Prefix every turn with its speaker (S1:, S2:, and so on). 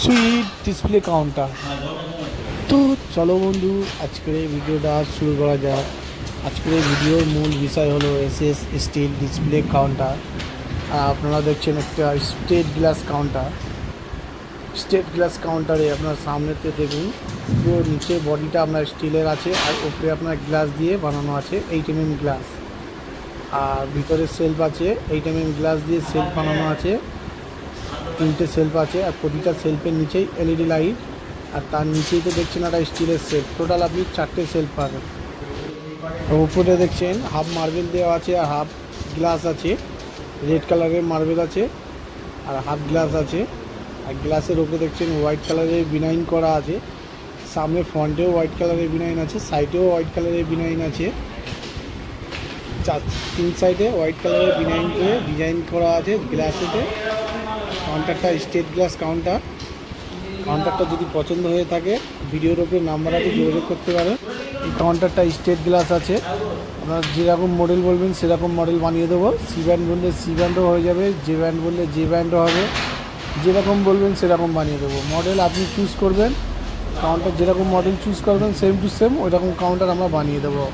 S1: Sweet display counter. তো চলো বন্ধু, আজকের এই ভিডিওটা শুরু করা যাক। আজকের এই ভিডিওর মূল বিষয় হলো এসএস স্টিল ডিসপ্লে কাউন্টার। আপনারা দেখছেন একটা state glass counter. State glass কাউন্টারে আপনার সামনেতে দেখুন, পুরো নিচে বডিটা আপনার স্টিলের আছে আর উপরে আপনার গ্লাস দিয়ে বানানো আছে 8mm গ্লাস। আর ভিতরে সেলফ আছে, 8mm গ্লাস দিয়ে সেলফ বানানো আছে, 3টে সেলফ আছে। আর প্রতিটা সেলফের নিচেই এলইডি লাইট, আর তার নিচেই তো দেখছেন একটা স্টিলের সেলফ। টোটাল আপনি 4টে সেলফ পাবেন। উপরে দেখছেন হাফ মার্বেল দেওয়া আছে আর হাফ গ্লাস আছে। রেড কালারের মার্বেল আছে আর হাফ গ্লাস আছে। আর গ্লাসের উপরে দেখছেন হোয়াইট কালারের বিনাইন করা আছে। সামনে ফ্রন্টেও হোয়াইট কালারের বিনাইন আছে, সাইডেও হোয়াইট কালারের বিনাইন আছে। 3 সাইডে হোয়াইট কালারের বিনাইন করে ডিজাইন করা আছে গ্লাসেতে। কাউন্টারটা স্টেট গ্লাস কাউন্টার। কাউন্টারটা যদি পছন্দ হয়ে থাকে ভিডিওর উপরে নাম্বার আছে, যোগাযোগ করতে পারেন। এই কাউন্টারটা স্টেট গ্লাস আছে, আপনারা যেরকম মডেল বলবেন সেরকম মডেল বানিয়ে দেবো। সি ব্যান্ড বললে সি ব্যান্ডও হয়ে যাবে, জে ব্যান্ড বললে জে ব্যান্ডও হবে। যেরকম বলবেন সেরকম বানিয়ে দেবো। মডেল আপনি চুজ করবেন, কাউন্টার যেরকম মডেল চুজ করবেন সেম টু সেম ওই রকম কাউন্টার আমরা বানিয়ে দেবো।